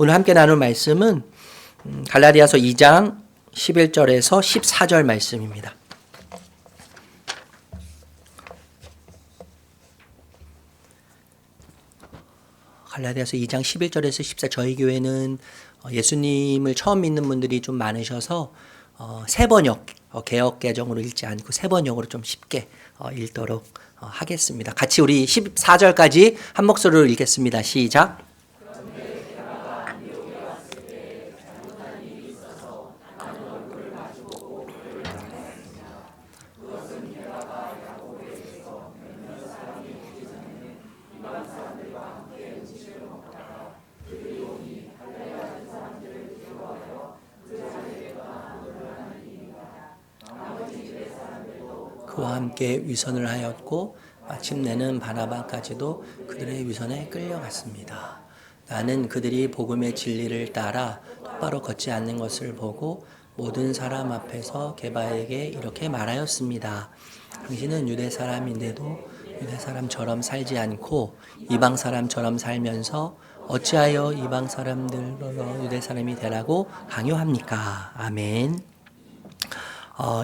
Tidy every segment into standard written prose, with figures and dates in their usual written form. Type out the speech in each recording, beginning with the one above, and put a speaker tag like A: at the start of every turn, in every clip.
A: 오늘 함께 나눌 말씀은 갈라디아서 2장 11절에서 14절 말씀입니다. 갈라디아서 2장 11절에서 14절, 저희 교회는 예수님을 처음 믿는 분들이 좀 많으셔서 세번역, 개역 개정으로 읽지 않고 세번역으로 좀 쉽게 읽도록 하겠습니다. 같이 우리 14절까지 한 목소리로 읽겠습니다. 시작. 그와 함께 위선을 하였고 마침내는 바나바까지도 그들의 위선에 끌려갔습니다. 나는 그들이 복음의 진리를 따라 똑바로 걷지 않는 것을 보고 모든 사람 앞에서 게바에게 이렇게 말하였습니다. 당신은 유대 사람인데도 유대 사람처럼 살지 않고 이방 사람처럼 살면서 어찌하여 이방 사람들로 유대 사람이 되라고 강요합니까? 아멘.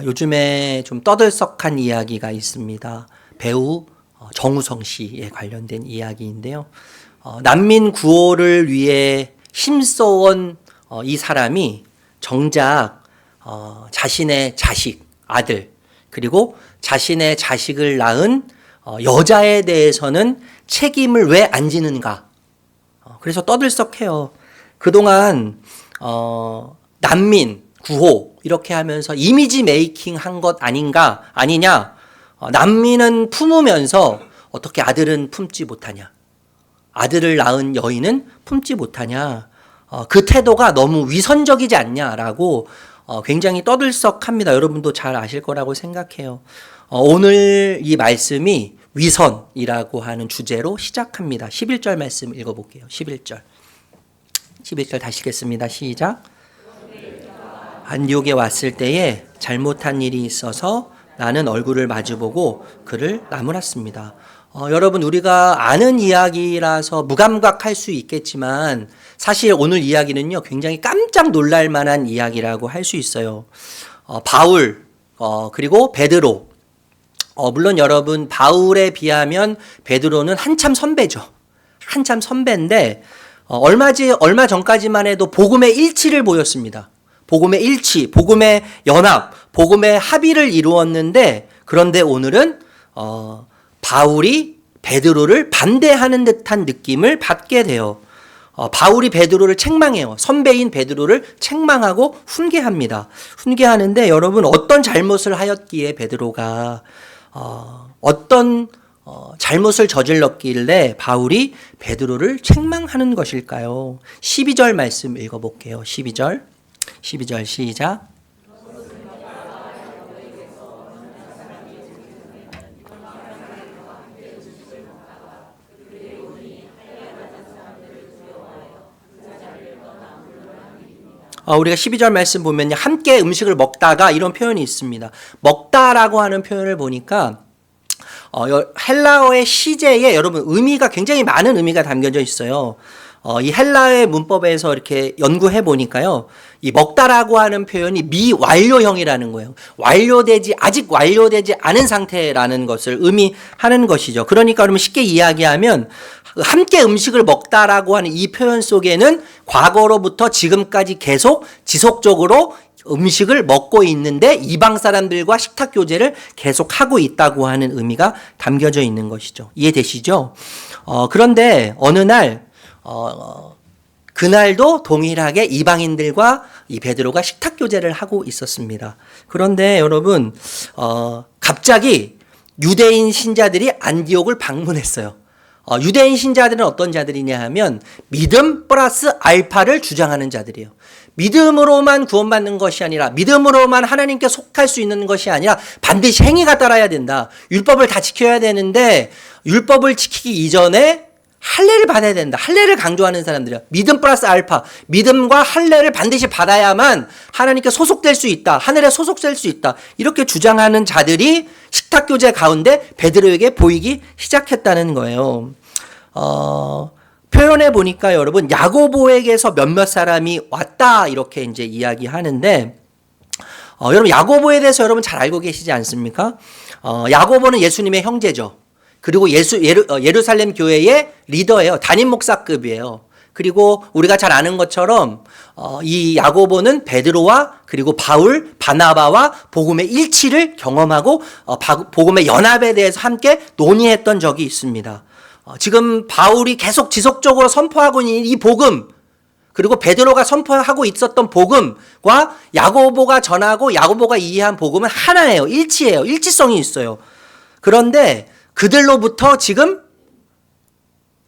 A: 요즘에 좀 떠들썩한 이야기가 있습니다. 배우 정우성 씨에 관련된 이야기인데요. 난민 구호를 위해 힘써온 이 사람이 정작 자신의 자식, 아들, 그리고 자신의 자식을 낳은 여자에 대해서는 책임을 왜 안 지는가? 그래서 떠들썩해요. 그동안 난민 구호 이렇게 하면서 이미지 메이킹 한 것 아니냐? 난민은 품으면서 어떻게 아들은 품지 못하냐? 아들을 낳은 여인은 품지 못하냐? 그 태도가 너무 위선적이지 않냐라고 굉장히 떠들썩합니다. 여러분도 잘 아실 거라고 생각해요. 오늘 이 말씀이 위선이라고 하는 주제로 시작합니다. 11절 말씀 읽어볼게요. 11절 다시 읽겠습니다. 시작. 안디옥에 왔을 때에 잘못한 일이 있어서 나는 얼굴을 마주보고 그를 나무랐습니다. 여러분, 우리가 아는 이야기라서 무감각할 수 있겠지만 사실 오늘 이야기는요 굉장히 깜짝 놀랄 만한 이야기라고 할 수 있어요. 바울 그리고 베드로, 물론 여러분 바울에 비하면 베드로는 한참 선배죠. 한참 선배인데 얼마 전까지만 해도 복음의 일치를 보였습니다. 복음의 일치, 복음의 연합, 복음의 합의를 이루었는데 그런데 오늘은 바울이 베드로를 반대하는 듯한 느낌을 받게 돼요. 바울이 베드로를 책망해요. 선배인 베드로를 책망하고 훈계합니다. 훈계하는데 여러분 어떤 잘못을 하였기에 베드로가 어떤 잘못을 저질렀길래 바울이 베드로를 책망하는 것일까요? 12절 말씀 읽어볼게요. 12절 시작. 우리가 12절 말씀 보면요. 함께 음식을 먹다가 이런 표현이 있습니다. 먹다라고 하는 표현을 보니까 헬라어의 시제에 여러분 의미가 굉장히 많은 의미가 담겨져 있어요. 이 헬라의 문법에서 이렇게 연구해 보니까요. 이 먹다라고 하는 표현이 미완료형이라는 거예요. 아직 완료되지 않은 상태라는 것을 의미하는 것이죠. 그러니까 그러면 쉽게 이야기하면 함께 음식을 먹다라고 하는 이 표현 속에는 과거로부터 지금까지 계속 지속적으로 음식을 먹고 있는데 이방 사람들과 식탁 교제를 계속 하고 있다고 하는 의미가 담겨져 있는 것이죠. 이해되시죠? 그런데 어느 날 그날도 동일하게 이방인들과 이 베드로가 식탁 교제를 하고 있었습니다. 그런데 여러분 갑자기 유대인 신자들이 안디옥을 방문했어요. 유대인 신자들은 어떤 자들이냐 하면 믿음 플러스 알파를 주장하는 자들이에요. 믿음으로만 구원받는 것이 아니라 믿음으로만 하나님께 속할 수 있는 것이 아니라 반드시 행위가 따라야 된다. 율법을 다 지켜야 되는데 율법을 지키기 이전에 할례를 받아야 된다. 할례를 강조하는 사람들이야. 믿음 플러스 알파. 믿음과 할례를 반드시 받아야만 하나님께 소속될 수 있다. 하늘에 소속될 수 있다. 이렇게 주장하는 자들이 식탁교제 가운데 베드로에게 보이기 시작했다는 거예요. 표현해 보니까 여러분 야고보에게서 몇몇 사람이 왔다 이렇게 이제 이야기하는데 여러분 야고보에 대해서 여러분 잘 알고 계시지 않습니까? 야고보는 예수님의 형제죠. 그리고 예루살렘 교회의 리더예요. 담임 목사급이에요. 그리고 우리가 잘 아는 것처럼 이 야고보는 베드로와 그리고 바울, 바나바와 복음의 일치를 경험하고 복음의 연합에 대해서 함께 논의했던 적이 있습니다. 지금 바울이 계속 지속적으로 선포하고 있는 이 복음, 그리고 베드로가 선포하고 있었던 복음과 야고보가 전하고 야고보가 이해한 복음은 하나예요. 일치예요. 일치성이 있어요. 그런데 그들로부터 지금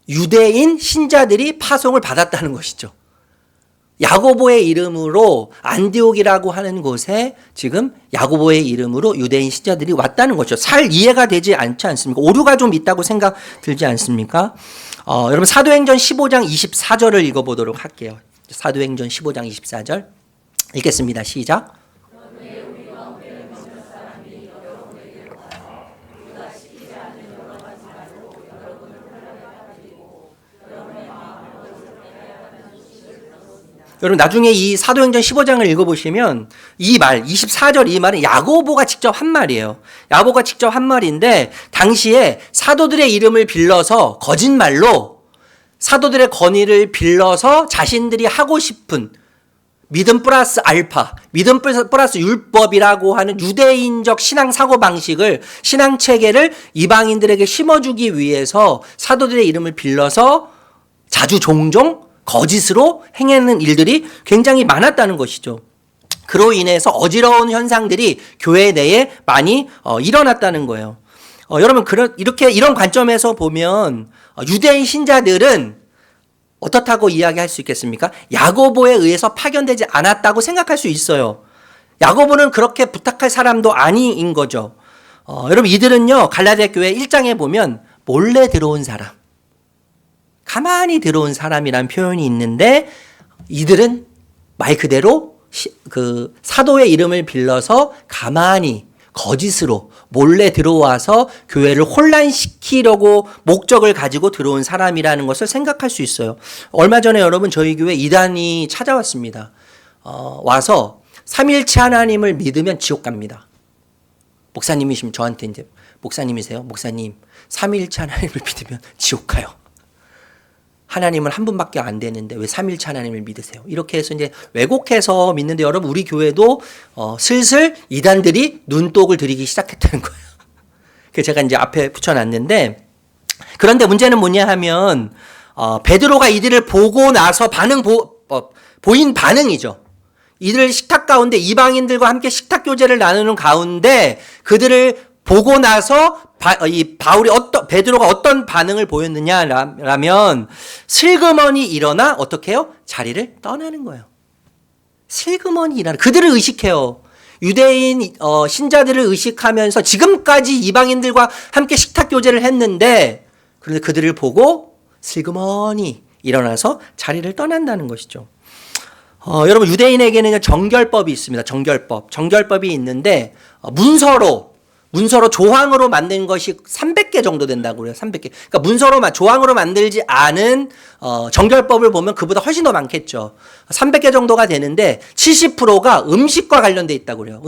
A: 유대인 신자들이 파송을 받았다는 것이죠. 야고보의 이름으로 안디옥이라고 하는 곳에 지금 야고보의 이름으로 유대인 신자들이 왔다는 거죠. 잘 이해가 되지 않지 않습니까? 오류가 좀 있다고 생각 들지 않습니까? 여러분 사도행전 15장 24절을 읽어보도록 할게요. 사도행전 15장 24절 읽겠습니다. 시작. 여러분 나중에 이 사도행전 15장을 읽어보시면 이 말 24절 이 말은 야고보가 직접 한 말이에요. 야고보가 직접 한 말인데 당시에 사도들의 이름을 빌려서 거짓말로 사도들의 권위를 빌려서 자신들이 하고 싶은 믿음 플러스 알파, 믿음 플러스 율법이라고 하는 유대인적 신앙 사고방식을 신앙 체계를 이방인들에게 심어주기 위해서 사도들의 이름을 빌려서 자주 종종 거짓으로 행하는 일들이 굉장히 많았다는 것이죠. 그로 인해서 어지러운 현상들이 교회 내에 많이 일어났다는 거예요. 여러분 이런 관점에서 보면 유대인 신자들은 어떻다고 이야기할 수 있겠습니까? 야고보에 의해서 파견되지 않았다고 생각할 수 있어요. 야고보는 그렇게 부탁할 사람도 아닌 거죠. 여러분 이들은요 갈라디아 교회 1장에 보면 몰래 들어온 사람, 가만히 들어온 사람이란 표현이 있는데 이들은 말 그대로 그 사도의 이름을 빌려서 가만히 거짓으로 몰래 들어와서 교회를 혼란시키려고 목적을 가지고 들어온 사람이라는 것을 생각할 수 있어요. 얼마 전에 여러분 저희 교회 이단이 찾아왔습니다. 와서 삼일체 하나님을 믿으면 지옥 갑니다. 목사님이시면 저한테 이제 목사님이세요? 목사님 삼일체 하나님을 믿으면 지옥 가요. 하나님은 한 분밖에 안 되는데 왜 삼일체 하나님을 믿으세요? 이렇게 해서 이제 왜곡해서 믿는데 여러분 우리 교회도 슬슬 이단들이 눈독을 들이기 시작했다는 거예요. 그래서 제가 이제 앞에 붙여놨는데 그런데 문제는 뭐냐 하면 베드로가 이들을 보고 나서 보인 반응이죠. 이들 식탁 가운데 이방인들과 함께 식탁 교제를 나누는 가운데 그들을 보고 나서 베드로가 어떤 반응을 보였느냐라면 슬그머니 일어나 어떻게 해요? 자리를 떠나는 거예요. 슬그머니 일어나 그들을 의식해요. 유대인 신자들을 의식하면서 지금까지 이방인들과 함께 식탁 교제를 했는데 그런데 그들을 보고 슬그머니 일어나서 자리를 떠난다는 것이죠. 여러분 유대인에게는 정결법이 있습니다. 정결법이 있는데 문서로 조항으로 만든 것이 300개 정도 된다고 그래요. 300개. 그러니까 조항으로 만들지 않은 정결법을 보면 그보다 훨씬 더 많겠죠. 300개 정도가 되는데 70%가 음식과 관련돼 있다고 그래요.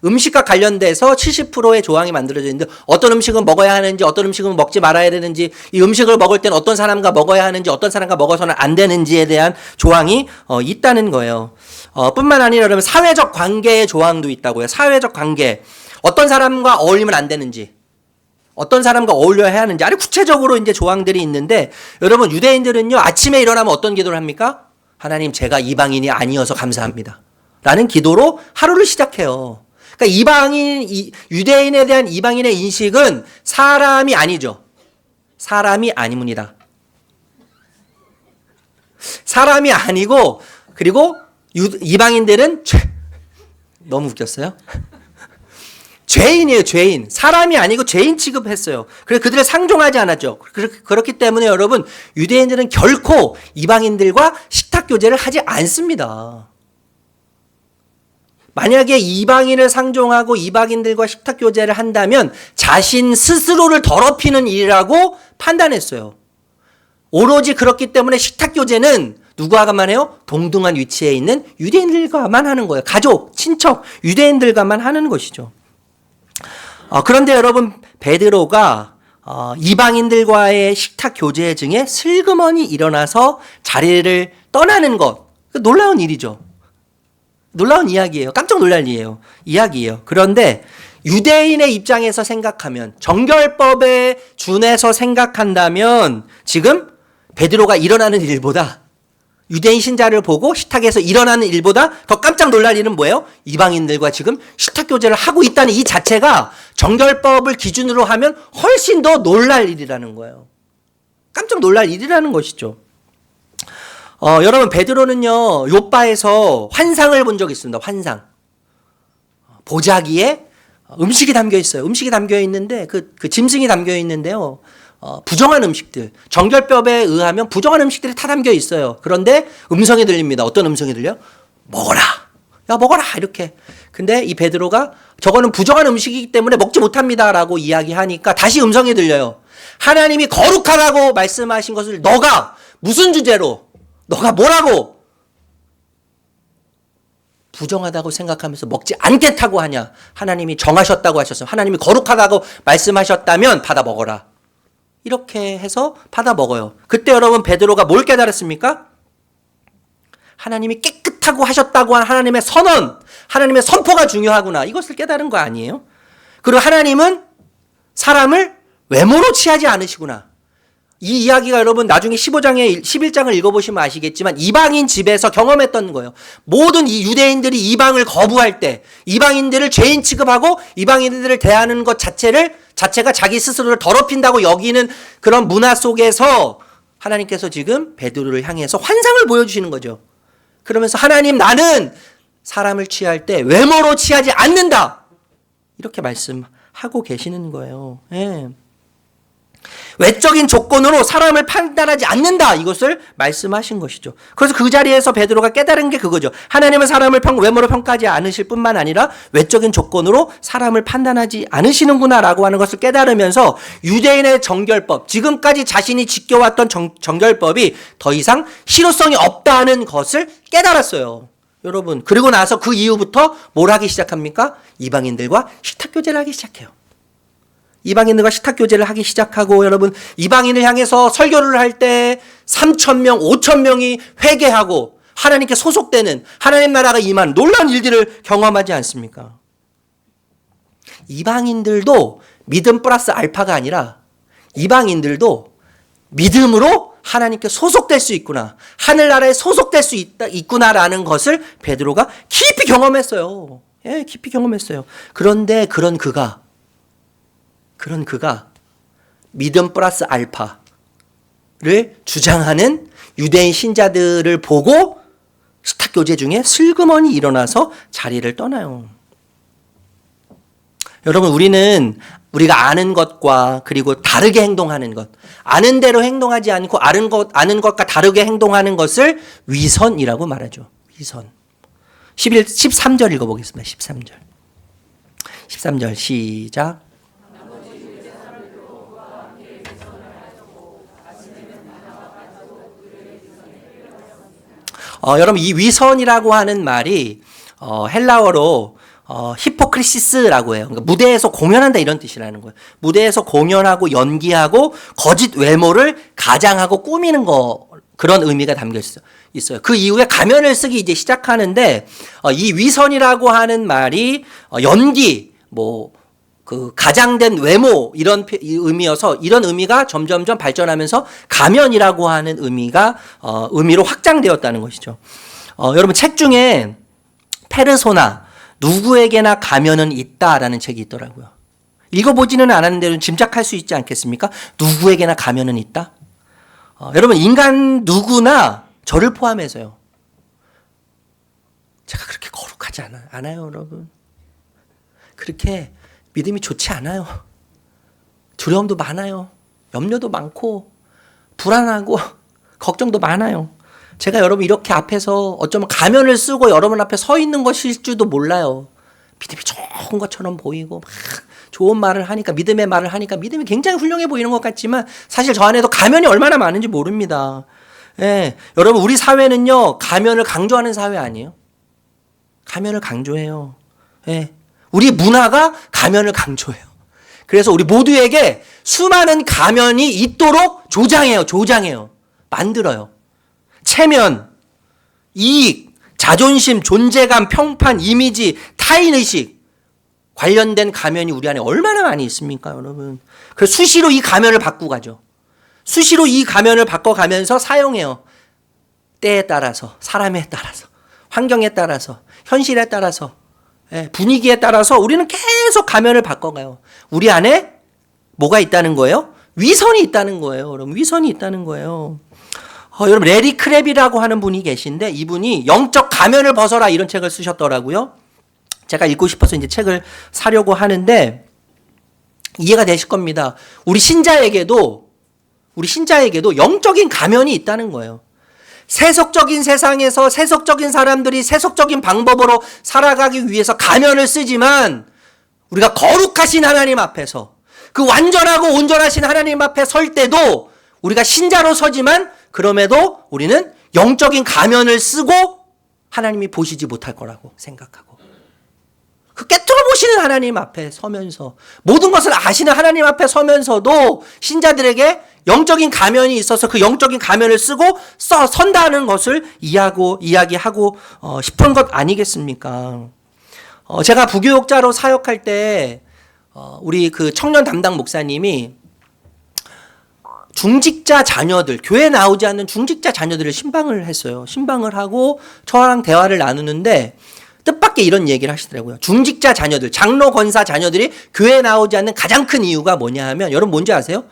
A: 음식과 관련돼서 70%의 조항이 만들어져 있는데 어떤 음식은 먹어야 하는지 어떤 음식은 먹지 말아야 되는지 이 음식을 먹을 땐 어떤 사람과 먹어야 하는지 어떤 사람과 먹어서는 안 되는지에 대한 조항이 있다는 거예요. 뿐만 아니라 여러분 사회적 관계의 조항도 있다고요. 사회적 관계. 어떤 사람과 어울리면 안 되는지, 어떤 사람과 어울려야 하는지, 아주 구체적으로 이제 조항들이 있는데, 여러분, 유대인들은요, 아침에 일어나면 어떤 기도를 합니까? 하나님, 제가 이방인이 아니어서 감사합니다. 라는 기도로 하루를 시작해요. 그러니까 유대인에 대한 이방인의 인식은 사람이 아니죠. 사람이 아니문이다. 사람이 아니고, 그리고 이방인들은 너무 웃겼어요? 죄인이에요, 죄인. 사람이 아니고 죄인 취급했어요. 그래서 그들을 상종하지 않았죠. 그렇기 때문에 여러분, 유대인들은 결코 이방인들과 식탁 교제를 하지 않습니다. 만약에 이방인을 상종하고 이방인들과 식탁 교제를 한다면 자신 스스로를 더럽히는 일이라고 판단했어요. 오로지 그렇기 때문에 식탁 교제는 누구와만 해요? 동등한 위치에 있는 유대인들과만 하는 거예요. 가족, 친척, 유대인들과만 하는 것이죠. 그런데 여러분, 베드로가 이방인들과의 식탁 교제 중에 슬그머니 일어나서 자리를 떠나는 것, 놀라운 일이죠. 놀라운 이야기예요. 깜짝 놀랄 이야기예요. 그런데 유대인의 입장에서 생각하면, 정결법에 준해서 생각한다면 지금 베드로가 일어나는 일보다, 유대인 신자를 보고 식탁에서 일어나는 일보다 더 깜짝 놀랄 일은 뭐예요? 이방인들과 지금 식탁 교제를 하고 있다는 이 자체가 정결법을 기준으로 하면 훨씬 더 놀랄 일이라는 거예요. 깜짝 놀랄 일이라는 것이죠. 여러분, 베드로는요, 요바에서 환상을 본 적이 있습니다. 환상. 보자기에 음식이 담겨 있어요. 음식이 담겨 있는데 그 짐승이 담겨 있는데요. 부정한 음식들, 정결법에 의하면 부정한 음식들이 다 담겨 있어요. 그런데 음성이 들립니다. 어떤 음성이 들려요? 먹어라. 야, 먹어라. 이렇게. 근데 이 베드로가 저거는 부정한 음식이기 때문에 먹지 못합니다라고 이야기하니까 다시 음성이 들려요. 하나님이 거룩하다고 말씀하신 것을 너가 무슨 주제로, 너가 뭐라고 부정하다고 생각하면서 먹지 않겠다고 하냐. 하나님이 정하셨다고 하셨어요. 하나님이 거룩하다고 말씀하셨다면 받아 먹어라. 이렇게 해서 받아 먹어요. 그때 여러분, 베드로가 뭘 깨달았습니까? 하나님이 깨끗하고 하셨다고 한 하나님의 선언, 하나님의 선포가 중요하구나. 이것을 깨달은 거 아니에요? 그리고 하나님은 사람을 외모로 취하지 않으시구나. 이 이야기가 여러분 나중에 11장을 읽어보시면 아시겠지만 이방인 집에서 경험했던 거예요. 모든 이 유대인들이 이방을 거부할 때, 이방인들을 죄인 취급하고 이방인들을 대하는 것 자체가 자기 스스로를 더럽힌다고 여기는 그런 문화 속에서 하나님께서 지금 베드로를 향해서 환상을 보여주시는 거죠. 그러면서 하나님, 나는 사람을 취할 때 외모로 취하지 않는다. 이렇게 말씀하고 계시는 거예요. 예. 외적인 조건으로 사람을 판단하지 않는다. 이것을 말씀하신 것이죠. 그래서 그 자리에서 베드로가 깨달은 게 그거죠. 하나님은 사람을 외모로 평가하지 않으실 뿐만 아니라 외적인 조건으로 사람을 판단하지 않으시는구나라고 하는 것을 깨달으면서 유대인의 정결법, 지금까지 자신이 지켜왔던 정결법이 더 이상 실효성이 없다는 것을 깨달았어요. 여러분, 그리고 나서 그 이후부터 뭘 하기 시작합니까? 이방인들과 식탁교제를 하기 시작해요. 이방인들과 식탁교제를 하기 시작하고, 여러분, 이방인을 향해서 설교를 할 때 3,000명, 5,000명이 회개하고 하나님께 소속되는, 하나님 나라가 임한 놀라운 일들을 경험하지 않습니까? 이방인들도 믿음 플러스 알파가 아니라 이방인들도 믿음으로 하나님께 소속될 수 있구나, 하늘나라에 소속될 수 있구나라는 것을 베드로가 깊이 경험했어요. 예, 깊이 경험했어요. 그런데 그런 그가 믿음 플러스 알파를 주장하는 유대인 신자들을 보고 식탁교제 중에 슬그머니 일어나서 자리를 떠나요. 여러분, 우리가 아는 것과 그리고 다르게 행동하는 것, 아는 대로 행동하지 않고 아는 것과 다르게 행동하는 것을 위선이라고 말하죠. 위선. 13절 읽어보겠습니다. 13절 시작. 여러분, 이 위선이라고 하는 말이 헬라어로 히포크리시스라고 해요. 그러니까 무대에서 공연한다 이런 뜻이라는 거예요. 무대에서 공연하고 연기하고 거짓 외모를 가장하고 꾸미는 거, 그런 의미가 담겨 있어요. 그 이후에 가면을 쓰기 이제 시작하는데, 이 위선이라고 하는 말이 연기, 그 가장된 외모, 이런 의미여서 이런 의미가 점점점 발전하면서 가면이라고 하는 의미로 확장되었다는 것이죠. 여러분, 책 중에 페르소나, 누구에게나 가면은 있다라는 책이 있더라고요. 읽어보지는 않았는데 짐작할 수 있지 않겠습니까? 누구에게나 가면은 있다? 여러분, 인간 누구나 저를 포함해서요. 제가 그렇게 거룩하지 않아요, 여러분. 그렇게 믿음이 좋지 않아요. 두려움도 많아요. 염려도 많고 불안하고 걱정도 많아요. 제가 여러분 이렇게 앞에서 어쩌면 가면을 쓰고 여러분 앞에 서 있는 것일 줄도 몰라요. 믿음이 좋은 것처럼 보이고 막 좋은 말을 하니까 믿음의 말을 하니까 믿음이 굉장히 훌륭해 보이는 것 같지만 사실 저 안에도 가면이 얼마나 많은지 모릅니다. 예, 여러분 우리 사회는요 가면을 강조하는 사회 아니에요? 가면을 강조해요. 예, 우리 문화가 가면을 강조해요. 그래서 우리 모두에게 수많은 가면이 있도록 조장해요. 만들어요. 체면, 이익, 자존심, 존재감, 평판, 이미지, 타인의식 관련된 가면이 우리 안에 얼마나 많이 있습니까, 여러분? 그래서 수시로 이 가면을 바꾸고 가죠. 수시로 이 가면을 바꿔가면서 사용해요. 때에 따라서, 사람에 따라서, 환경에 따라서, 현실에 따라서, 분위기에 따라서 우리는 계속 가면을 바꿔가요. 우리 안에 뭐가 있다는 거예요? 위선이 있다는 거예요. 여러분, 위선이 있다는 거예요. 여러분, 레리 크랩이라고 하는 분이 계신데 이분이 영적 가면을 벗어라 이런 책을 쓰셨더라고요. 제가 읽고 싶어서 이제 책을 사려고 하는데 이해가 되실 겁니다. 우리 신자에게도 영적인 가면이 있다는 거예요. 세속적인 세상에서 세속적인 사람들이 세속적인 방법으로 살아가기 위해서 가면을 쓰지만 우리가 거룩하신 하나님 앞에서 그 완전하고 온전하신 하나님 앞에 설 때도 우리가 신자로 서지만 그럼에도 우리는 영적인 가면을 쓰고 하나님이 보시지 못할 거라고 생각하고 그 꿰뚫어 보시는 하나님 앞에 서면서 모든 것을 아시는 하나님 앞에 서면서도 신자들에게 영적인 가면이 있어서 그 영적인 가면을 쓰고 선다는 것을 이야기하고 싶은 것 아니겠습니까? 제가 부교육자로 사역할 때 우리 그 청년 담당 목사님이 중직자 자녀들, 교회 나오지 않는 중직자 자녀들을 신방을 했어요. 신방을 하고 저랑 대화를 나누는데 뜻밖의 이런 얘기를 하시더라고요. 중직자 자녀들, 장로 권사 자녀들이 교회에 나오지 않는 가장 큰 이유가 뭐냐 하면 여러분 뭔지 아세요?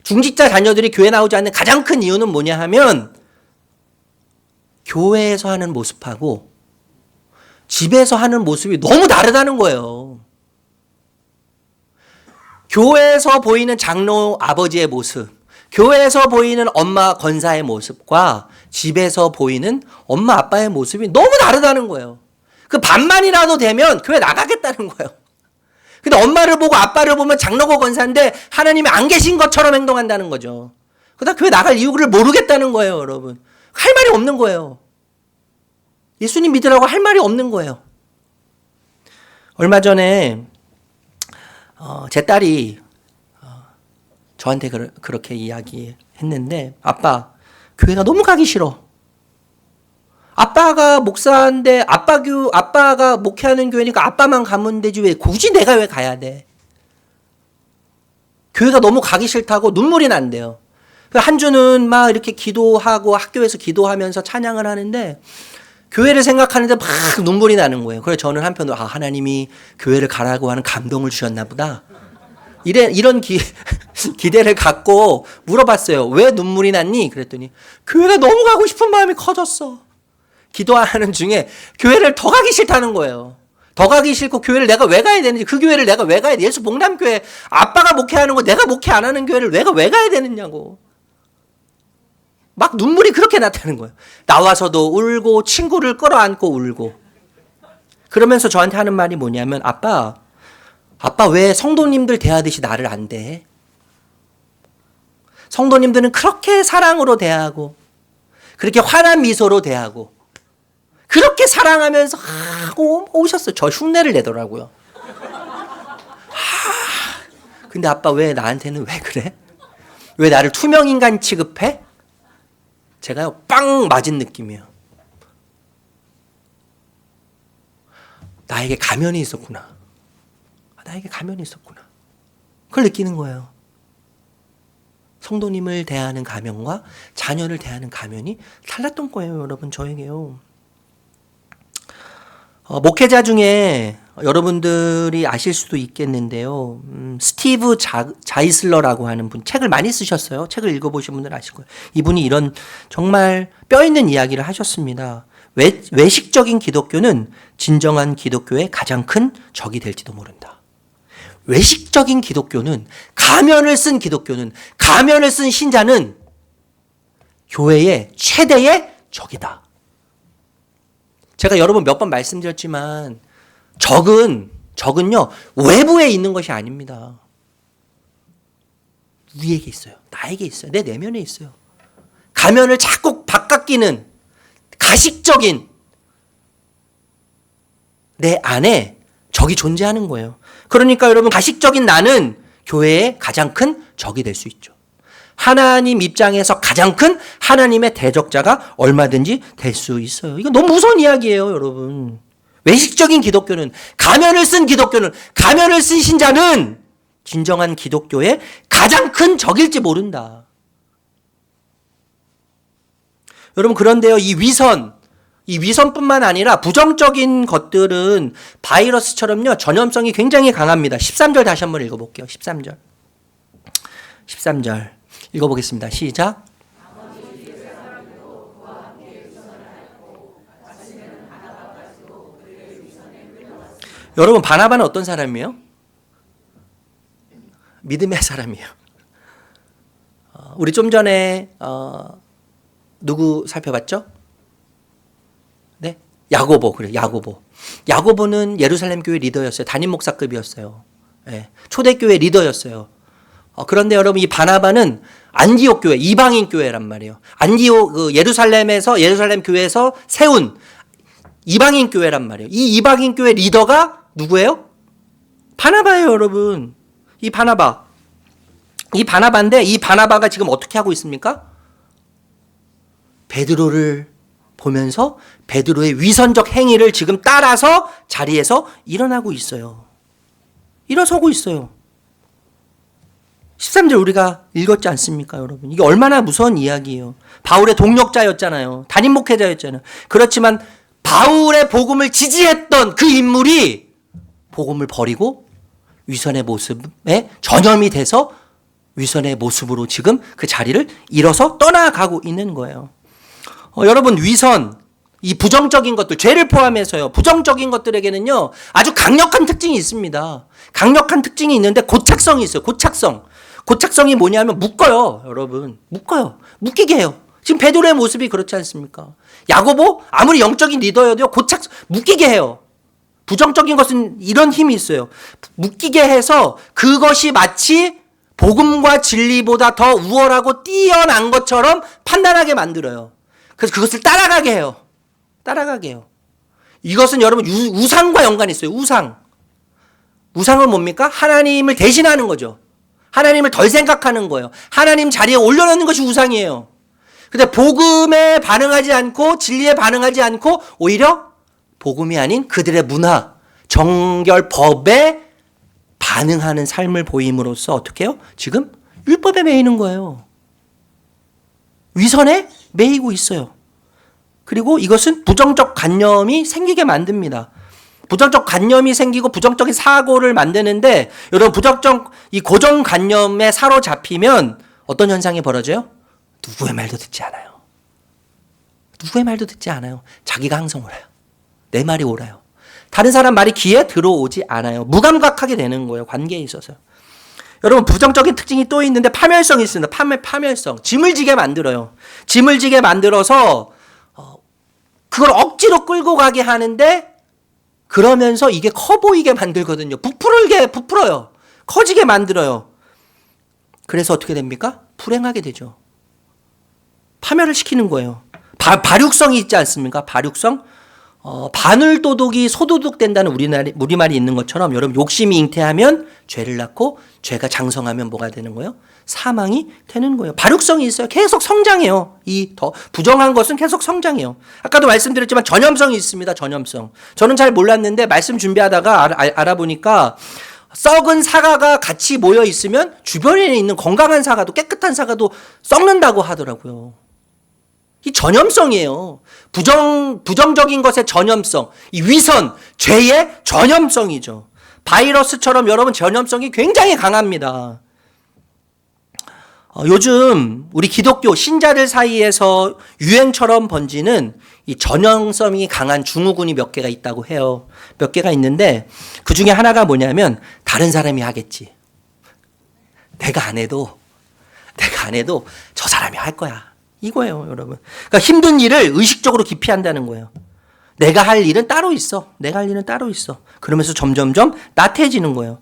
A: 중직자 자녀들이 교회에 나오지 않는 가장 큰 이유는 뭐냐 하면 교회에서 하는 모습하고 집에서 하는 모습이 너무 다르다는 거예요. 교회에서 보이는 장로 아버지의 모습, 교회에서 보이는 엄마 권사의 모습과 집에서 보이는 엄마 아빠의 모습이 너무 다르다는 거예요. 그 반만이라도 되면 교회 나가겠다는 거예요. 근데 엄마를 보고 아빠를 보면 장로고 권사인데 하나님이 안 계신 것처럼 행동한다는 거죠. 그러다 교회 나갈 이유를 모르겠다는 거예요, 여러분. 할 말이 없는 거예요. 예수님 믿으라고 할 말이 없는 거예요. 얼마 전에 제 딸이 저한테 그렇게 이야기했는데 아빠, 교회가 너무 가기 싫어. 아빠가 목사인데 아빠가 목회하는 교회니까 아빠만 가면 되지 왜 굳이 내가 왜 가야 돼? 교회가 너무 가기 싫다고 눈물이 난대요. 한 주는 막 이렇게 기도하고 학교에서 기도하면서 찬양을 하는데 교회를 생각하는데 막 눈물이 나는 거예요. 그래서 저는 한편으로 하나님이 교회를 가라고 하는 감동을 주셨나 보다. 이런 기대를 갖고 물어봤어요. 왜 눈물이 났니? 그랬더니 교회가 너무 가고 싶은 마음이 커졌어. 기도하는 중에 교회를 더 가기 싫다는 거예요. 더 가기 싫고 교회를 내가 왜 가야 되는지, 그 교회를 내가 왜 가야 돼? 예수 복남교회 아빠가 목회하는 거 내가 목회 안 하는 교회를 내가 왜 가야 되느냐고. 막 눈물이 그렇게 났다는 거예요. 나와서도 울고 친구를 끌어안고 울고. 그러면서 저한테 하는 말이 뭐냐면 아빠 왜 성도님들 대하듯이 나를 안 대해? 성도님들은 그렇게 사랑으로 대하고 그렇게 환한 미소로 대하고 그렇게 사랑하면서 하고 오셨어요. 저 흉내를 내더라고요. 근데 아빠 왜 나한테는 왜 그래? 왜 나를 투명인간 취급해? 제가요 빵 맞은 느낌이에요. 나에게 가면이 있었구나. 나에게 가면이 있었구나. 그걸 느끼는 거예요. 성도님을 대하는 가면과 자녀를 대하는 가면이 달랐던 거예요, 여러분. 저에게요. 목회자 중에 여러분들이 아실 수도 있겠는데요. 스티브 자이슬러라고 하는 분, 책을 많이 쓰셨어요. 책을 읽어보신 분들 아실 거예요. 이분이 이런 정말 뼈 있는 이야기를 하셨습니다. 외식적인 기독교는 진정한 기독교의 가장 큰 적이 될지도 모른다. 외식적인 기독교는, 가면을 쓴 기독교는, 가면을 쓴 신자는 교회의 최대의 적이다. 제가 여러 번 몇 번 말씀드렸지만 적은요, 외부에 있는 것이 아닙니다. 우리에게 있어요. 나에게 있어요. 내 내면에 있어요. 가면을 자꾸 바깥끼는 가식적인 내 안에 적이 존재하는 거예요. 그러니까 여러분, 가식적인 나는 교회의 가장 큰 적이 될 수 있죠. 하나님 입장에서 가장 큰 하나님의 대적자가 얼마든지 될 수 있어요. 이거 너무 무서운 이야기예요, 여러분. 외식적인 기독교는, 가면을 쓴 기독교는, 가면을 쓴 신자는 진정한 기독교의 가장 큰 적일지 모른다. 여러분, 그런데요, 이 위선뿐만 아니라 부정적인 것들은 바이러스처럼요, 전염성이 굉장히 강합니다. 13절 다시 한번 읽어볼게요. 13절 읽어보겠습니다. 시작. 여러분, 바나바는 어떤 사람이에요? 믿음의 사람이에요. 우리 좀 전에 누구 살펴봤죠? 네, 야고보. 그래, 야고보는 예루살렘 교회 리더였어요. 담임 목사급이었어요. 네, 초대교회 리더였어요. 그런데 여러분, 이 바나바는 안디옥 교회, 이방인 교회란 말이에요. 예루살렘 교회에서 세운 이방인 교회란 말이에요. 이 이방인 교회 리더가 누구예요? 바나바예요, 여러분. 이 바나바인데, 이 바나바가 지금 어떻게 하고 있습니까? 베드로를 보면서 베드로의 위선적 행위를 지금 따라서 자리에서 일어나고 있어요. 일어서고 있어요. 13절 우리가 읽었지 않습니까, 여러분? 이게 얼마나 무서운 이야기예요. 바울의 동력자였잖아요. 담임 목회자였잖아요. 그렇지만 바울의 복음을 지지했던 그 인물이 복음을 버리고 위선의 모습에 전염이 돼서 위선의 모습으로 지금 그 자리를 잃어서 떠나가고 있는 거예요. 여러분, 위선, 이 부정적인 것들, 죄를 포함해서요, 부정적인 것들에게는요, 아주 강력한 특징이 있습니다. 강력한 특징이 있는데 고착성이 있어요. 고착성이 뭐냐면 묶어요, 여러분. 묶이게 해요. 지금 베드로의 모습이 그렇지 않습니까? 야고보 아무리 영적인 리더여도 묶이게 해요. 부정적인 것은 이런 힘이 있어요. 묶이게 해서 그것이 마치 복음과 진리보다 더 우월하고 뛰어난 것처럼 판단하게 만들어요. 그래서 그것을 따라가게 해요. 이것은 여러분 우상과 연관이 있어요. 우상은 뭡니까? 하나님을 대신하는 거죠. 하나님을 덜 생각하는 거예요. 하나님 자리에 올려놓는 것이 우상이에요. 근데 복음에 반응하지 않고 진리에 반응하지 않고 오히려 복음이 아닌 그들의 문화, 정결, 법에 반응하는 삶을 보임으로써 어떻게 해요? 지금 율법에 매이는 거예요. 위선에 매이고 있어요. 그리고 이것은 부정적 관념이 생기게 만듭니다. 부정적 관념이 생기고 부정적인 사고를 만드는데, 여러분, 이 고정관념에 사로잡히면 어떤 현상이 벌어져요? 누구의 말도 듣지 않아요. 자기가 항상 옳아요. 내 말이 옳아요. 다른 사람 말이 귀에 들어오지 않아요. 무감각하게 되는 거예요, 관계에 있어서. 여러분, 부정적인 특징이 또 있는데 파멸성이 있습니다. 파멸성. 짐을 지게 만들어요. 짐을 지게 만들어서 그걸 억지로 끌고 가게 하는데, 그러면서 이게 커 보이게 만들거든요. 부풀어요. 커지게 만들어요. 그래서 어떻게 됩니까? 불행하게 되죠. 파멸을 시키는 거예요. 발육성이 있지 않습니까? 발육성? 바늘도둑이 소도둑 된다는 우리말이 있는 것처럼, 여러분, 욕심이 잉태하면 죄를 낳고 죄가 장성하면 뭐가 되는 거예요? 사망이 되는 거예요. 발육성이 있어요. 계속 성장해요. 이 더 부정한 것은 계속 성장해요. 아까도 말씀드렸지만 전염성이 있습니다. 전염성. 저는 잘 몰랐는데 말씀 준비하다가 알아보니까 썩은 사과가 같이 모여 있으면 주변에 있는 건강한 사과도, 깨끗한 사과도 썩는다고 하더라고요. 이 전염성이에요. 부정적인 것의 전염성, 이 위선, 죄의 전염성이죠. 바이러스처럼 여러분 전염성이 굉장히 강합니다. 요즘 우리 기독교 신자들 사이에서 유행처럼 번지는 이 전염성이 강한 증후군이 몇 개가 있다고 해요. 몇 개가 있는데 그 중에 하나가 뭐냐면, 다른 사람이 하겠지. 내가 안 해도 저 사람이 할 거야. 이거예요, 여러분. 그러니까 힘든 일을 의식적으로 기피한다는 거예요. 내가 할 일은 따로 있어. 내가 할 일은 따로 있어. 그러면서 점점점 나태해지는 거예요.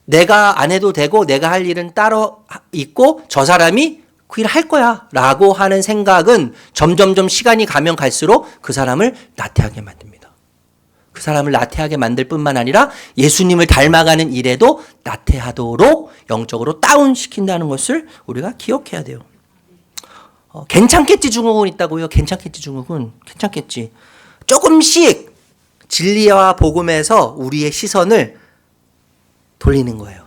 A: 내가 안 해도 되고 내가 할 일은 따로 있고 저 사람이 그 일 할 거야 라고 하는 생각은 점점점 시간이 가면 갈수록 그 사람을 나태하게 만듭니다. 그 사람을 나태하게 만들 뿐만 아니라 예수님을 닮아가는 일에도 나태하도록 영적으로 다운시킨다는 것을 우리가 기억해야 돼요. 괜찮겠지 증후군 있다고요? 괜찮겠지 증후군? 괜찮겠지. 조금씩 진리와 복음에서 우리의 시선을 돌리는 거예요.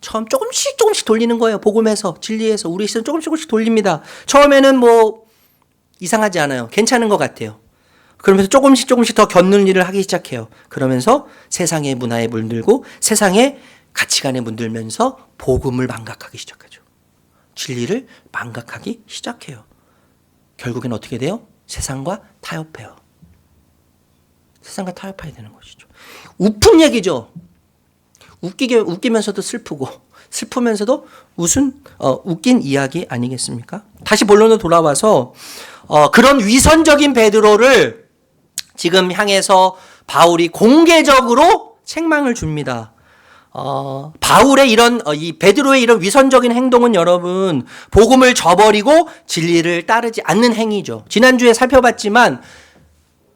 A: 처음 조금씩 돌리는 거예요. 복음에서, 진리에서 우리 시선 조금씩 돌립니다. 처음에는 뭐 이상하지 않아요. 괜찮은 것 같아요. 그러면서 조금씩 더 겪는 일을 하기 시작해요. 그러면서 세상의 문화에 물들고 세상의 가치관에 물들면서 복음을 망각하기 시작하죠. 진리를 망각하기 시작해요. 결국엔 어떻게 돼요? 세상과 타협해요. 세상과 타협해야 되는 것이죠. 우픈 얘기죠. 웃기면서도 슬프고 슬프면서도 웃긴 이야기 아니겠습니까? 다시 본론으로 돌아와서 그런 위선적인 베드로를 지금 향해서 바울이 공개적으로 책망을 줍니다. 바울의 이 베드로의 이런 위선적인 행동은 여러분 복음을 저버리고 진리를 따르지 않는 행위죠. 지난주에 살펴봤지만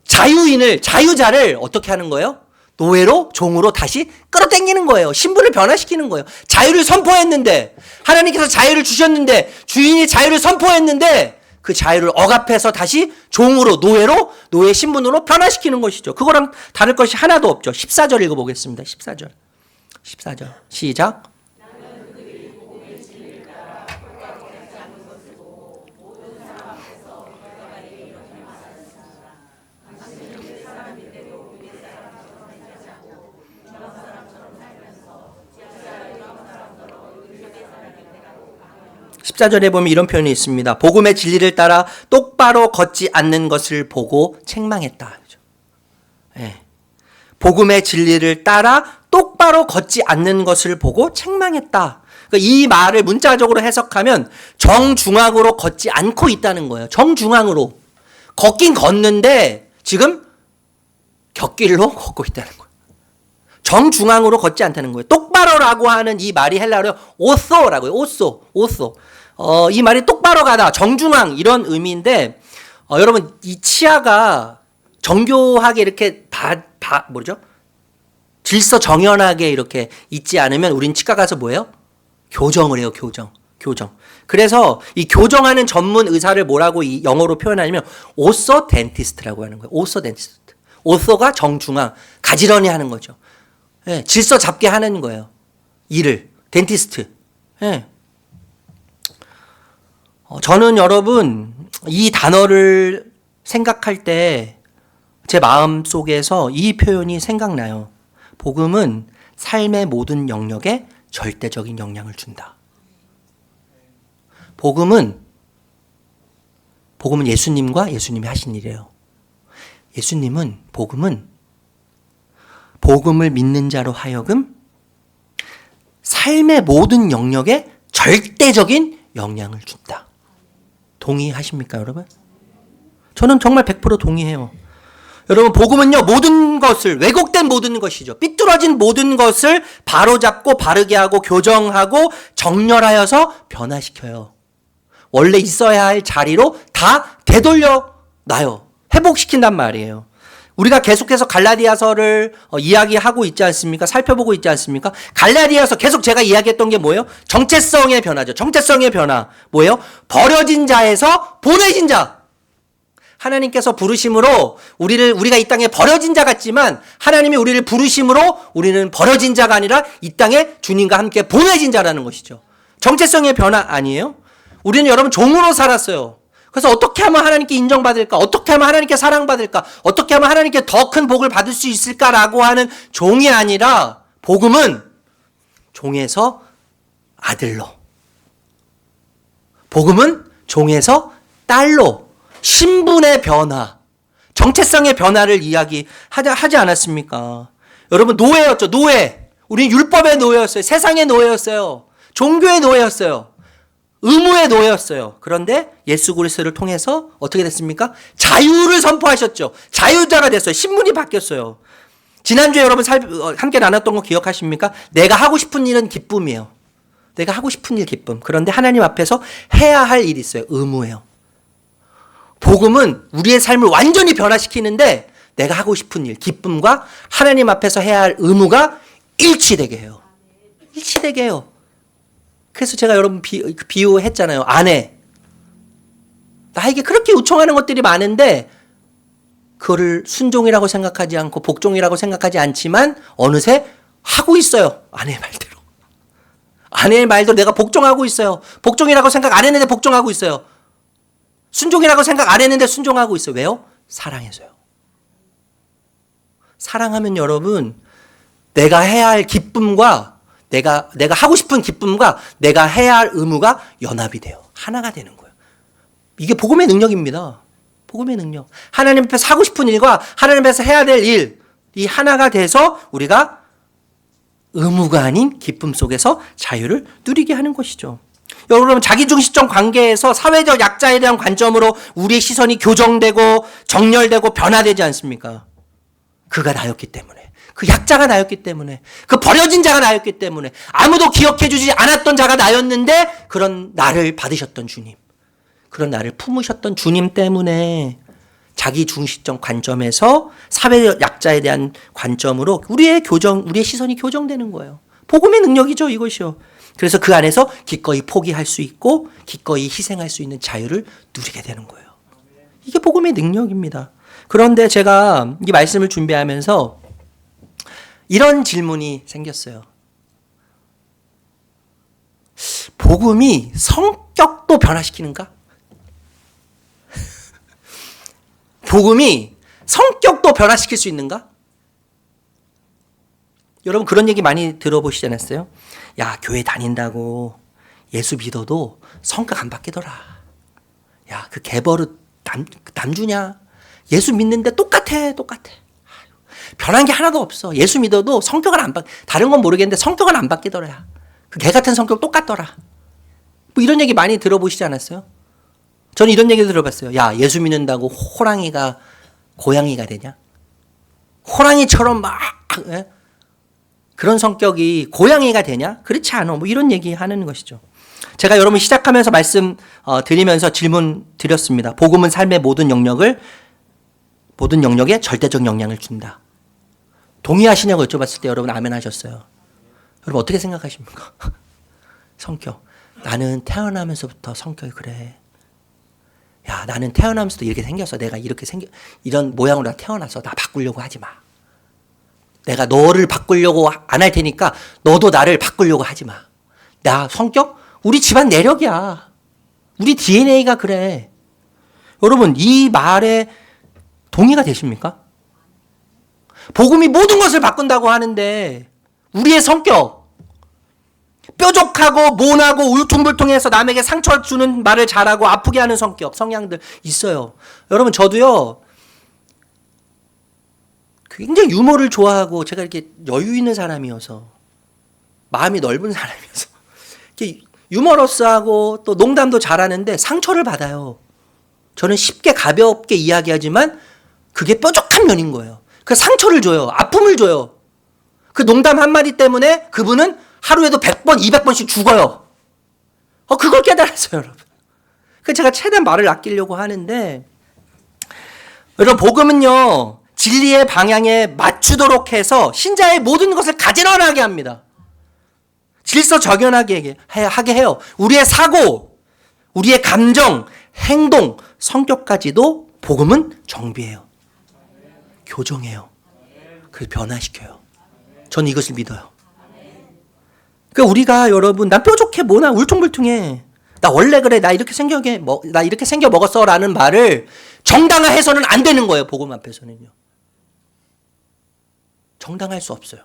A: 자유자를 어떻게 하는 거예요? 노예로 종으로 다시 끌어당기는 거예요. 신분을 변화시키는 거예요. 자유를 선포했는데 하나님께서 자유를 주셨는데 주인이 자유를 선포했는데 그 자유를 억압해서 다시 종으로 노예로 노예 신분으로 변화시키는 것이죠. 그거랑 다를 것이 하나도 없죠. 14절 읽어보겠습니다. 14절 시작. 십사절에 보면 이런 표현이 있습니다. 복음의 진리를 따라 똑바로 걷지 않는 것을 보고 책망했다. 네. 복음의 진리를 따라 똑바로 걷지 않는 것을 보고 책망했다. 그러니까 이 말을 문자적으로 해석하면 정중앙으로 걷지 않고 있다는 거예요. 정중앙으로. 걷긴 걷는데 지금 곁길로 걷고 있다는 거예요. 정중앙으로 걷지 않다는 거예요. 똑바로라고 하는 이 말이 헬라어로 오소라고요. 오소. 이 말이 똑바로 가다, 정중앙 이런 의미인데 여러분 이 치아가 정교하게 이렇게 질서 정연하게 이렇게 있지 않으면 우린 치과 가서 뭐예요? 교정을 해요. 교정. 그래서 이 교정하는 전문 의사를 뭐라고 이 영어로 표현하냐면 오소 덴티스트라고 하는 거예요. 오소 덴티스트. 오소가 정중앙, 가지런히 하는 거죠. 예, 질서 잡게 하는 거예요. 일을. 덴티스트. 예. 저는 여러분 이 단어를 생각할 때 제 마음 속에서 이 표현이 생각나요. 복음은 삶의 모든 영역에 절대적인 영향을 준다. 복음은 예수님과 예수님이 하신 일이에요. 복음은 복음을 믿는 자로 하여금 삶의 모든 영역에 절대적인 영향을 준다. 동의하십니까, 여러분? 저는 정말 100% 동의해요. 여러분, 복음은요, 모든 것을, 왜곡된 모든 것이죠. 삐뚤어진 모든 것을 바로잡고 바르게 하고 교정하고 정렬하여서 변화시켜요. 원래 있어야 할 자리로 다 되돌려 놔요. 회복시킨단 말이에요. 우리가 계속해서 갈라디아서를 이야기하고 있지 않습니까? 살펴보고 있지 않습니까? 갈라디아서 계속 제가 이야기했던 게 뭐예요? 정체성의 변화죠. 정체성의 변화. 뭐예요? 버려진 자에서 보내진 자. 하나님께서 부르심으로 우리가 이 땅에 버려진 자 같지만 하나님이 우리를 부르심으로 우리는 버려진 자가 아니라 이 땅에 주님과 함께 보내진 자라는 것이죠. 정체성의 변화 아니에요? 우리는 여러분 종으로 살았어요. 그래서 어떻게 하면 하나님께 인정받을까? 어떻게 하면 하나님께 사랑받을까? 어떻게 하면 하나님께 더 큰 복을 받을 수 있을까라고 하는 종이 아니라 복음은 종에서 아들로, 복음은 종에서 딸로, 신분의 변화, 정체성의 변화를 하지 않았습니까? 여러분 노예였죠. 노예. 우리는 율법의 노예였어요. 세상의 노예였어요. 종교의 노예였어요. 의무의 노예였어요. 그런데 예수 그리스도를 통해서 어떻게 됐습니까? 자유를 선포하셨죠. 자유자가 됐어요. 신분이 바뀌었어요. 지난주에 여러분 함께 나눴던 거 기억하십니까? 내가 하고 싶은 일은 기쁨이에요. 내가 하고 싶은 일 기쁨. 그런데 하나님 앞에서 해야 할 일이 있어요. 의무예요. 복음은 우리의 삶을 완전히 변화시키는데 내가 하고 싶은 일, 기쁨과 하나님 앞에서 해야 할 의무가 일치되게 해요. 일치되게 해요. 그래서 제가 여러분 비유했잖아요. 아내. 나에게 그렇게 요청하는 것들이 많은데 그거를 순종이라고 생각하지 않고 복종이라고 생각하지 않지만 어느새 하고 있어요. 아내의 말대로. 아내의 말대로 내가 복종하고 있어요. 복종이라고 생각 안 했는데 복종하고 있어요. 순종이라고 생각 안 했는데 순종하고 있어요. 왜요? 사랑해서요. 사랑하면 여러분 내가 해야 할 기쁨과 내가 하고 싶은 기쁨과 내가 해야 할 의무가 연합이 돼요. 하나가 되는 거예요. 이게 복음의 능력입니다. 복음의 능력. 하나님 앞에서 하고 싶은 일과 하나님 앞에서 해야 될 일, 이 하나가 돼서 우리가 의무가 아닌 기쁨 속에서 자유를 누리게 하는 것이죠. 여러분 자기중심적 관계에서 사회적 약자에 대한 관점으로 우리의 시선이 교정되고 정렬되고 변화되지 않습니까? 그가 나였기 때문에, 그 약자가 나였기 때문에, 그 버려진 자가 나였기 때문에, 아무도 기억해주지 않았던 자가 나였는데 그런 나를 받으셨던 주님, 그런 나를 품으셨던 주님 때문에 자기중심적 관점에서 사회적 약자에 대한 관점으로 우리의 시선이 교정되는 거예요. 복음의 능력이죠, 이것이요. 그래서 그 안에서 기꺼이 포기할 수 있고 기꺼이 희생할 수 있는 자유를 누리게 되는 거예요. 이게 복음의 능력입니다. 그런데 제가 이 말씀을 준비하면서 이런 질문이 생겼어요. 복음이 성격도 변화시키는가? 복음이 성격도 변화시킬 수 있는가? 여러분 그런 얘기 많이 들어보시지 않았어요? 야, 교회 다닌다고 예수 믿어도 성격 안 바뀌더라. 야, 그 개버릇 남주냐? 예수 믿는데 똑같아. 변한 게 하나도 없어. 예수 믿어도 성격은 안 다른 건 모르겠는데 성격은 안 바뀌더라. 그 개 같은 성격 똑같더라. 뭐 이런 얘기 많이 들어보시지 않았어요? 저는 이런 얘기 들어봤어요. 야, 예수 믿는다고 호랑이가 고양이가 되냐? 호랑이처럼 막 그런 성격이 고양이가 되냐? 그렇지 않아. 뭐 이런 얘기 하는 것이죠. 제가 여러분 시작하면서 말씀 드리면서 질문 드렸습니다. 복음은 삶의 모든 영역에 절대적 영향을 준다. 동의하시냐고 여쭤봤을 때 여러분 아멘 하셨어요. 여러분 어떻게 생각하십니까? 성격. 나는 태어나면서부터 성격이 그래. 야, 나는 태어나면서도 이렇게 생겼어. 내가 이런 모양으로 나 태어나서 나 바꾸려고 하지 마. 내가 너를 바꾸려고 안 할 테니까 너도 나를 바꾸려고 하지 마. 나 성격? 우리 집안 내력이야. 우리 DNA가 그래. 여러분 이 말에 동의가 되십니까? 복음이 모든 것을 바꾼다고 하는데 우리의 성격, 뾰족하고 모나고 울퉁불퉁해서 남에게 상처 주는 말을 잘하고 아프게 하는 성격, 성향들 있어요. 여러분 저도요. 굉장히 유머를 좋아하고 제가 이렇게 여유 있는 사람이어서 마음이 넓은 사람이어서 이렇게 유머러스하고 또 농담도 잘하는데 상처를 받아요. 저는 쉽게 가볍게 이야기하지만 그게 뾰족한 면인 거예요. 그 상처를 줘요. 아픔을 줘요. 그 농담 한마디 때문에 그분은 하루에도 100번, 200번씩 죽어요. 그걸 깨달았어요, 여러분. 그래서 제가 최대한 말을 아끼려고 하는데 여러분 복음은요. 진리의 방향에 맞추도록 해서 신자의 모든 것을 가지런하게 합니다. 질서정연하게 하게 해요. 우리의 사고, 우리의 감정, 행동, 성격까지도 복음은 정비해요. 교정해요. 그래서 변화시켜요. 저는 이것을 믿어요. 그러니까 우리가 여러분 난 뾰족해 뭐나 울퉁불퉁해. 나 원래 그래. 나 이렇게 생겨 먹었어 라는 말을 정당화해서는 안 되는 거예요. 복음 앞에서는요. 정당할 수 없어요.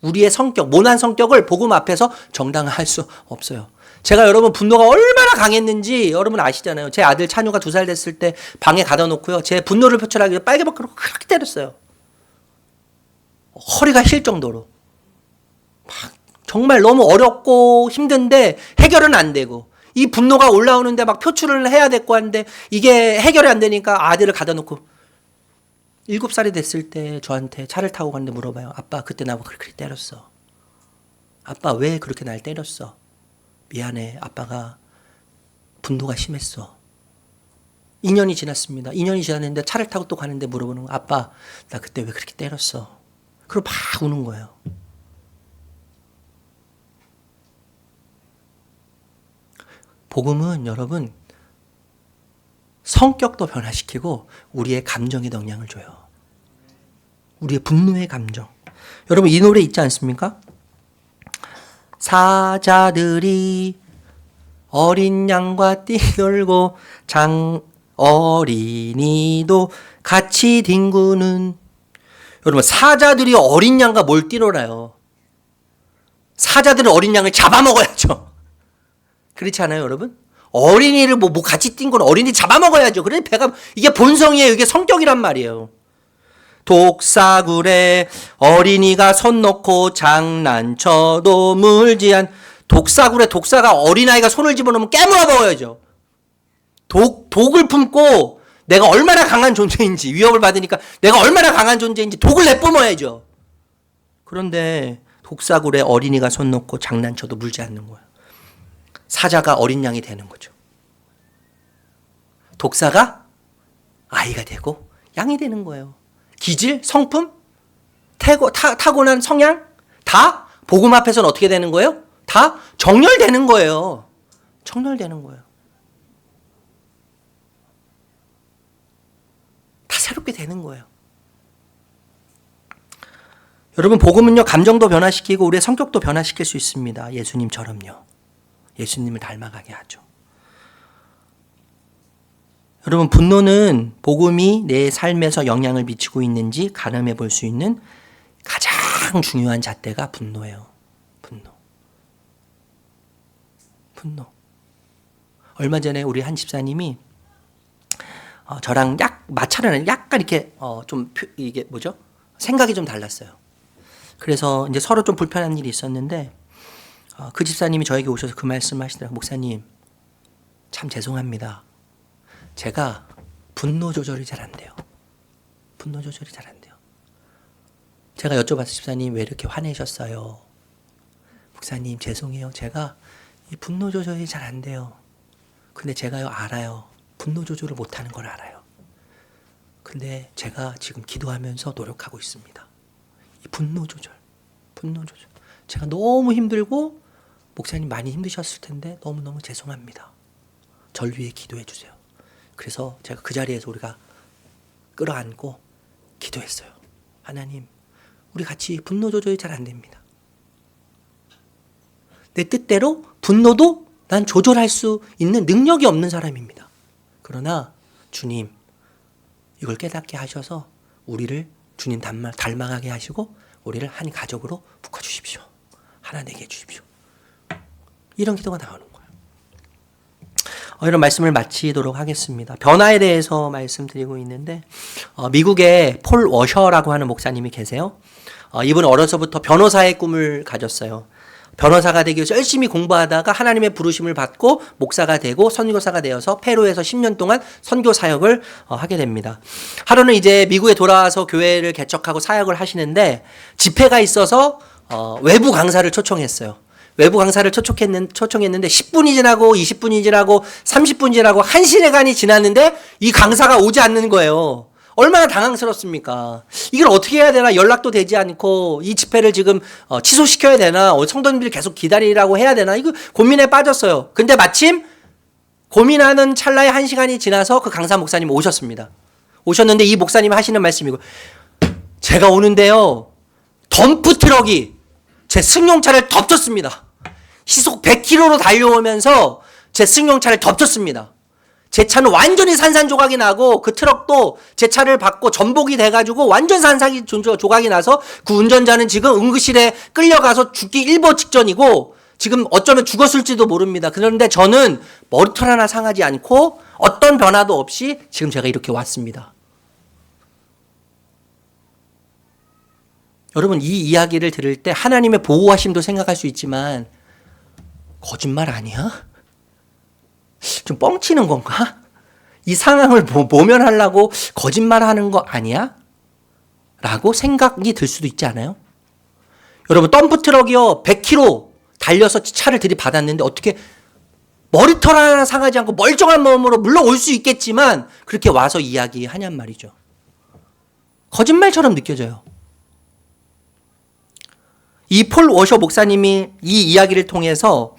A: 우리의 성격, 모난 성격을 복음 앞에서 정당화할 수 없어요. 제가 여러분 분노가 얼마나 강했는지 여러분 아시잖아요. 제 아들 찬우가 2살 됐을 때 방에 가둬 놓고요. 제 분노를 표출하기 위해 빨개벗기로 그렇게 때렸어요. 허리가 힐 정도로. 막 정말 너무 어렵고 힘든데 해결은 안 되고 이 분노가 올라오는데 막 표출을 해야 될 거 하는데 이게 해결이 안 되니까 아들을 가다 놓고 7살이 됐을 때 저한테 차를 타고 갔는데 물어봐요. 아빠 그때 나보고 그렇게 때렸어. 아빠 왜 그렇게 날 때렸어? 미안해. 아빠가 분노가 심했어. 2년이 지났습니다. 2년이 지났는데 차를 타고 또 가는데 물어보는 거야. 아빠 나 그때 왜 그렇게 때렸어? 그리고 막 우는 거예요. 복음은 여러분 성격도 변화시키고 우리의 감정에도 영향을 줘요. 우리의 분노의 감정. 여러분 이 노래 있지 않습니까? 사자들이 어린 양과 뛰놀고 장 어린이도 같이 뒹구는. 여러분 사자들이 어린 양과 뭘 뛰놀아요? 사자들은 어린 양을 잡아먹어야죠. 그렇지 않아요 여러분? 어린이를 뭐 같이 뛴 건 어린이 잡아먹어야죠. 그러니 배가 이게 본성이에요. 이게 성격이란 말이에요. 독사굴에 어린이가 손 놓고 장난쳐도 물지 않. 독사굴에 독사가 어린아이가 손을 집어넣으면 깨물어 먹어야죠. 독을 품고 내가 얼마나 강한 존재인지, 위협을 받으니까 내가 얼마나 강한 존재인지 독을 내뿜어야죠. 그런데 독사굴에 어린이가 손 놓고 장난쳐도 물지 않는 거예요. 사자가 어린 양이 되는 거죠. 독사가 아이가 되고 양이 되는 거예요. 기질, 성품, 타고난 성향 다 복음 앞에서는 어떻게 되는 거예요? 다 정렬되는 거예요. 정렬되는 거예요. 다 새롭게 되는 거예요. 여러분 복음은요 감정도 변화시키고 우리의 성격도 변화시킬 수 있습니다. 예수님처럼요. 예수님을 닮아가게 하죠. 여러분 분노는 복음이 내 삶에서 영향을 미치고 있는지 가늠해 볼 수 있는 가장 중요한 잣대가 분노예요. 분노. 얼마 전에 우리 한 집사님이 저랑 마찰은 약간 이렇게 이게 뭐죠? 생각이 좀 달랐어요. 그래서 이제 서로 좀 불편한 일이 있었는데 그 집사님이 저에게 오셔서 그 말씀하시더라고요. 목사님 참 죄송합니다. 제가 분노 조절이 잘 안 돼요. 분노 조절이 잘 안 돼요. 제가 여쭤봤어요. 집사님 왜 이렇게 화내셨어요? 목사님 죄송해요. 제가 이 분노 조절이 잘 안 돼요. 근데 제가요 알아요. 분노 조절을 못하는 걸 알아요. 근데 제가 지금 기도하면서 노력하고 있습니다. 이 분노 조절. 제가 너무 힘들고 목사님 많이 힘드셨을 텐데 너무너무 죄송합니다. 절 위해 기도해 주세요. 그래서 제가 그 자리에서 우리가 끌어안고 기도했어요. 하나님, 우리 같이 분노 조절이 잘 안 됩니다. 내 뜻대로 분노도 난 조절할 수 있는 능력이 없는 사람입니다. 그러나 주님, 이걸 깨닫게 하셔서 우리를 주님 닮아가게 하시고 우리를 한 가족으로 묶어주십시오. 하나 되게 해주십시오. 이런 기도가 나오는 거예요. 이런 말씀을 마치도록 하겠습니다. 변화에 대해서 말씀드리고 있는데 미국에 폴 워셔라고 하는 목사님이 계세요. 이분은 어려서부터 변호사의 꿈을 가졌어요. 변호사가 되기 위해서 열심히 공부하다가 하나님의 부르심을 받고 목사가 되고 선교사가 되어서 페루에서 10년 동안 선교 사역을 하게 됩니다. 하루는 이제 미국에 돌아와서 교회를 개척하고 사역을 하시는데 집회가 있어서 외부 강사를 초청했어요. 외부 강사를 초청했는데 10분이 지나고 20분이 지나고 30분이 지나고 1시간이 지났는데 이 강사가 오지 않는 거예요. 얼마나 당황스럽습니까? 이걸 어떻게 해야 되나? 연락도 되지 않고 이 집회를 지금 취소시켜야 되나? 성도님들이 계속 기다리라고 해야 되나? 이거 고민에 빠졌어요. 근데 마침 고민하는 찰나에 1시간이 지나서 그 강사 목사님 오셨습니다. 오셨는데 이 목사님이 하시는 말씀이고, 제가 오는데요 덤프 트럭이 제 승용차를 덮쳤습니다. 시속 100km로 달려오면서 제 승용차를 덮쳤습니다. 제 차는 완전히 산산조각이 나고 그 트럭도 제 차를 받고 전복이 돼가지고 완전 산산조각이 나서 그 운전자는 지금 응급실에 끌려가서 죽기 일보 직전이고 지금 어쩌면 죽었을지도 모릅니다. 그런데 저는 머리털 하나 상하지 않고 어떤 변화도 없이 지금 제가 이렇게 왔습니다. 여러분 이 이야기를 들을 때 하나님의 보호하심도 생각할 수 있지만 거짓말 아니야? 좀 뻥치는 건가? 이 상황을 모면하려고 거짓말하는 거 아니야? 라고 생각이 들 수도 있지 않아요? 여러분, 덤프트럭이요 100km 달려서 차를 들이받았는데 어떻게 머리털 하나 상하지 않고 멀쩡한 몸으로 물론 올 수 있겠지만 그렇게 와서 이야기하냔 말이죠. 거짓말처럼 느껴져요. 이 폴 워셔 목사님이 이 이야기를 통해서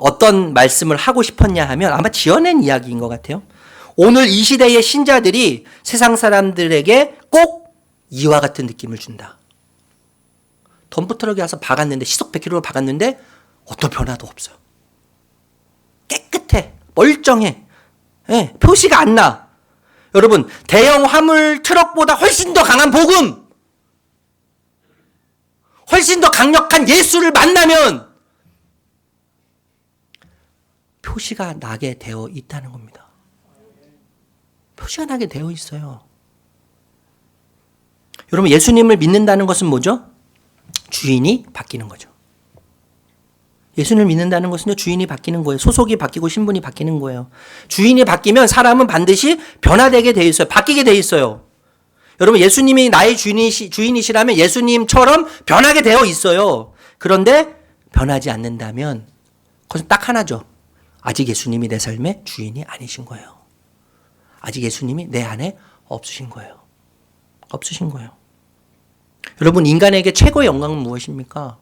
A: 어떤 말씀을 하고 싶었냐 하면 아마 지어낸 이야기인 것 같아요. 오늘 이 시대의 신자들이 세상 사람들에게 꼭 이와 같은 느낌을 준다. 덤프트럭에 와서 박았는데 시속 100km로 박았는데 어떤 변화도 없어요. 깨끗해. 멀쩡해. 네, 표시가 안 나. 여러분, 대형 화물 트럭보다 훨씬 더 강한 복음, 훨씬 더 강력한 예수를 만나면 표시가 나게 되어 있다는 겁니다. 표시가 나게 되어 있어요. 여러분, 예수님을 믿는다는 것은 뭐죠? 주인이 바뀌는 거죠. 예수님을 믿는다는 것은요, 주인이 바뀌는 거예요. 소속이 바뀌고 신분이 바뀌는 거예요. 주인이 바뀌면 사람은 반드시 변화되게 돼 있어요. 바뀌게 돼 있어요. 여러분, 예수님이 나의 주인이시라면 예수님처럼 변하게 되어 있어요. 그런데 변하지 않는다면 그것은 딱 하나죠. 아직 예수님이 내 삶의 주인이 아니신 거예요. 아직 예수님이 내 안에 없으신 거예요. 없으신 거예요. 여러분, 인간에게 최고의 영광은 무엇입니까?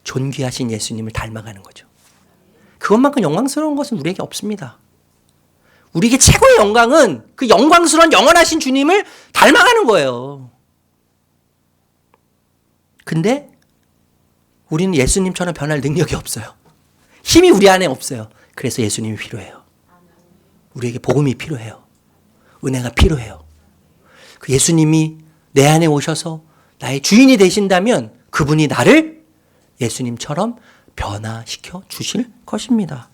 A: 존귀하신 예수님을 닮아가는 거죠. 그것만큼 영광스러운 것은 우리에게 없습니다. 우리에게 최고의 영광은 그 영광스러운 영원하신 주님을 닮아가는 거예요. 근데 우리는 예수님처럼 변할 능력이 없어요. 힘이 우리 안에 없어요. 그래서 예수님이 필요해요. 우리에게 복음이 필요해요. 은혜가 필요해요. 그 예수님이 내 안에 오셔서 나의 주인이 되신다면 그분이 나를 예수님처럼 변화시켜 주실 것입니다.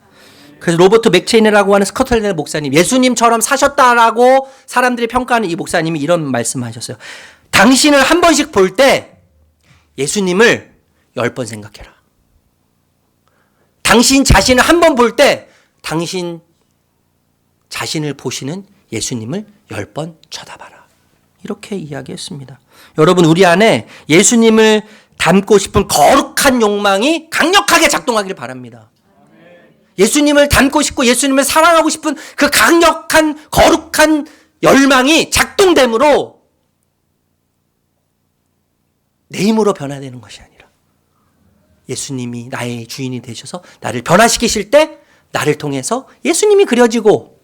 A: 그래서 로버트 맥체인이라고 하는 스코틀랜드 목사님, 예수님처럼 사셨다라고 사람들이 평가하는 이 목사님이 이런 말씀하셨어요. 당신을 한 번씩 볼 때 예수님을 10번 생각해라. 당신 자신을 한 번 볼 때 당신 자신을 보시는 예수님을 10번 쳐다봐라. 이렇게 이야기했습니다. 여러분, 우리 안에 예수님을 닮고 싶은 거룩한 욕망이 강력하게 작동하기를 바랍니다. 예수님을 닮고 싶고 예수님을 사랑하고 싶은 그 강력한 거룩한 열망이 작동됨으로 내 힘으로 변화되는 것이 아니라 예수님이 나의 주인이 되셔서 나를 변화시키실 때 나를 통해서 예수님이 그려지고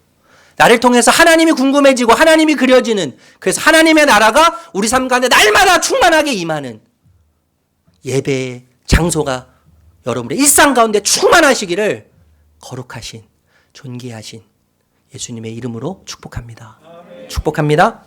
A: 나를 통해서 하나님이 궁금해지고 하나님이 그려지는, 그래서 하나님의 나라가 우리 삶 가운데 날마다 충만하게 임하는 예배의 장소가 여러분의 일상 가운데 충만하시기를 거룩하신 존귀하신 예수님의 이름으로 축복합니다. 축복합니다.